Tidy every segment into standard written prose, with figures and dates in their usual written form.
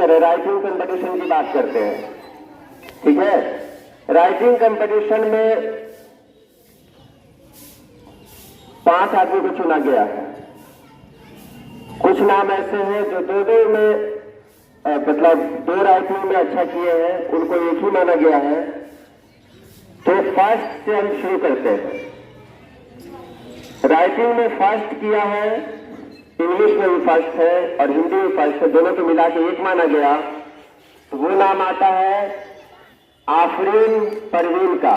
करें, writing competition की बात करते हैं। ठीक है, राइटिंग कंपटीशन में 5 आदमी को चुना गया है। कुछ नाम ऐसे हैं जो दो में मतलब 2 राइटिंग में अच्छा किए हैं, उनको एक ही माना गया है। तो फर्स्ट से हम शुरू करते हैं। राइटिंग में फर्स्ट किया है, इंग्लिश में भी फर्स्ट है और हिंदी में फर्स्ट है, दोनों को मिला के एक माना गया। तो वो नाम आता है आफरीन परवीन का।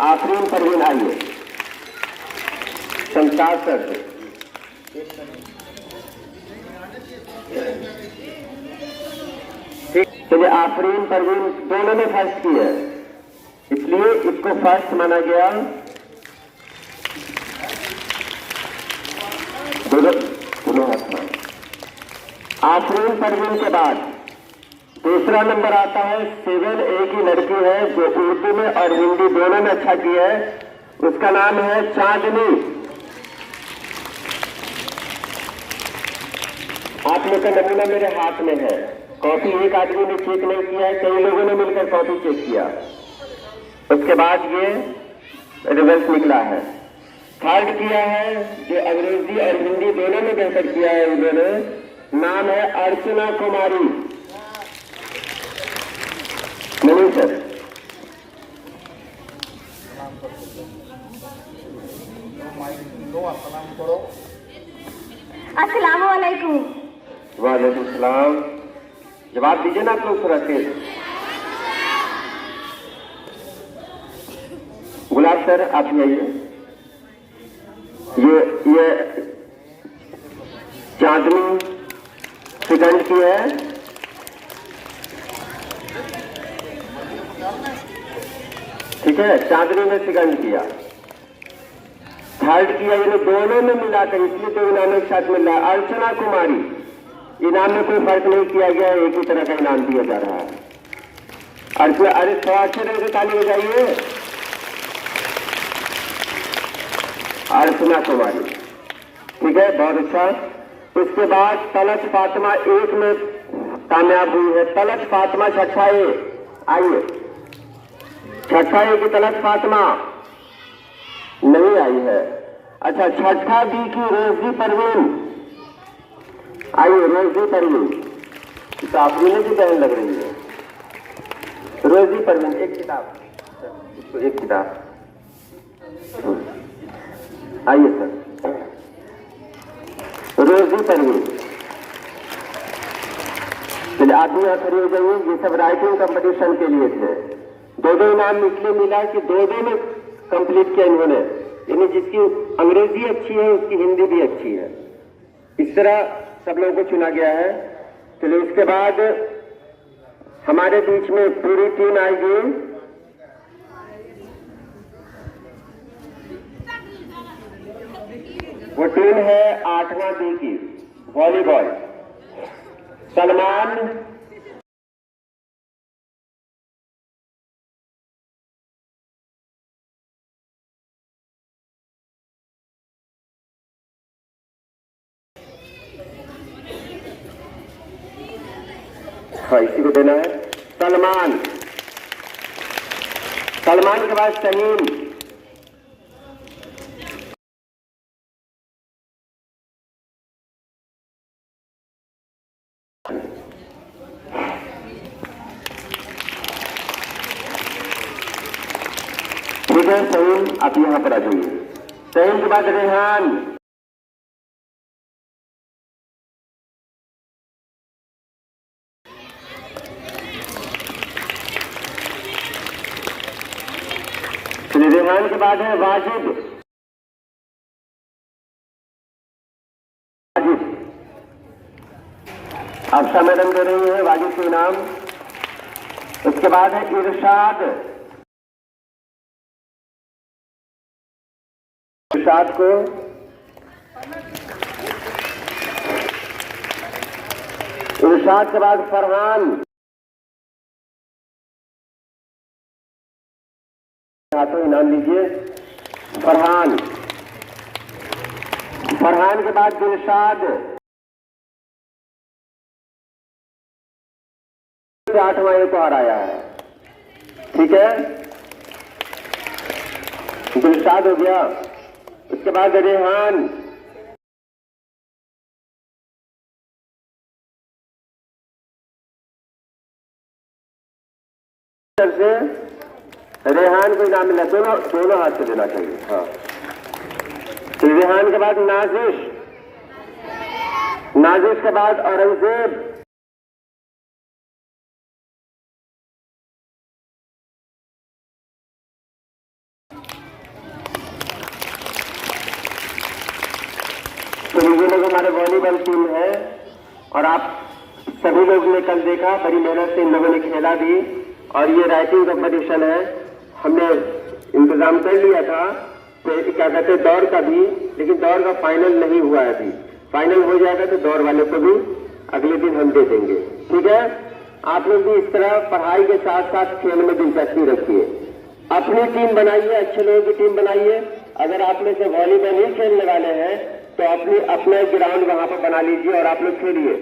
आफरीन परवीन, आइए संसार सर से। ठीक, चलिए आफरीन परवीन दोनों में फर्स्ट की है, इसलिए इसको फर्स्ट माना गया। दोनों हाथ में। आफरीन परवीन के बाद दूसरा नंबर आता है 7A की लड़की है जो उर्दू में और हिंदी दोनों में अच्छा की है, उसका नाम है चांदनी। आप लोग का नमूना मेरे हाथ में है। कॉपी एक आदमी ने चेक नहीं किया है, कई लोगों ने मिलकर कॉपी चेक किया, उसके बाद ये रिजल्ट निकला है। थर्ड किया है जो अंग्रेजी और हिंदी दोनों में बेहतर किया है उन्होंने, नाम है अर्चना कुमारी। नहीं सर, अस्सलाम वालेकुम। वालेकुम सलाम। जवाब दीजिए ना आप लोग थोड़ा तेज। गुलाब सर आप भी आइए। ये चांदनी सेकंड की है, ठीक है, चांदनी ने सेकंड किया। थर्ड किया, यानी दोनों में मिलाकर, इसलिए तो इनाम एक साथ मिल रहा है। अर्चना कुमारी, इनाम में कोई फर्क नहीं किया गया, एक ही तरह का इनाम दिया जा रहा है। अर्चना, अरे थोड़ा अच्छे तरह से ताली बजाइए। अर्चना कुमारी, ठीक है, बहुत अच्छा। उसके बाद तलत फातिमा 1 में कामयाब हुई है। तलत फातिमा छठा ए, आइए। छठा ए की तलत फातिमा नहीं आई है। अच्छा, छठा बी की रोजी परवीन, आइए रोजी परवीन। किताब लेने की बहन लग रही है। रोजी परवीन, एक किताब, इसको एक किताब, आइए सर। रोजी परवीन, चलिए आप भी यहाँ खड़े हो जाइए। ये सब राइटिंग कंपटीशन के लिए थे। 2 इनाम इसलिए मिला कि 2 में कंप्लीट किया इन्होंने, यानी जिसकी अंग्रेजी अच्छी है उसकी हिंदी भी अच्छी है। इस तरह सब लोगों को चुना गया है। चलिए उसके बाद हमारे बीच में पूरी टीम आएगी। वो टीम है 8वां बी की, वॉलीबॉल। सलमान, हाँ इसी को देना है। सलमान, सलमान के बाद शहीन, ठीक है। शहीन आप यहां पर आ जाइए। शहीन के बाद रेहान, रेहान के बाद है वाजिद। वाजिद अफसा मैडम दे रही है वाजिद को इनाम। उसके बाद है इरशाद। इरशाद को इरशाद के बाद फरहान। हाथों इनाम लीजिए। फरहान, फरहान के बाद दिलशाद। से 8वां ए को हराया है। ठीक है, दिलशाद हो गया। उसके बाद रेहान से रेहान को इनाम मिला। दोनों हाथ से देना चाहिए। हाँ, रेहान के बाद नाजिश के बाद औरंगजेब, तो ये लोग हमारे वॉलीबॉल टीम है और आप सभी लोग ने कल देखा, बड़ी मेहनत से इन लोगों ने खेला भी। और ये राइटिंग कंपटीशन है, हमने इंतजाम कर लिया था तो क्या कहते हैं दौड़ का भी, लेकिन दौड़ का फाइनल नहीं हुआ है अभी। फाइनल हो जाएगा तो दौड़ वाले को भी अगले दिन हम दे देंगे। ठीक है, आप लोग भी इस तरह पढ़ाई के साथ साथ खेल में दिलचस्पी रखिए। अपनी टीम बनाइए, अच्छे लोगों की टीम बनाइए। अगर आप में से वॉलीबॉल ही खेलने वाले हैं तो अपना ग्राउंड वहां पर बना लीजिए और आप लोग खेलिए।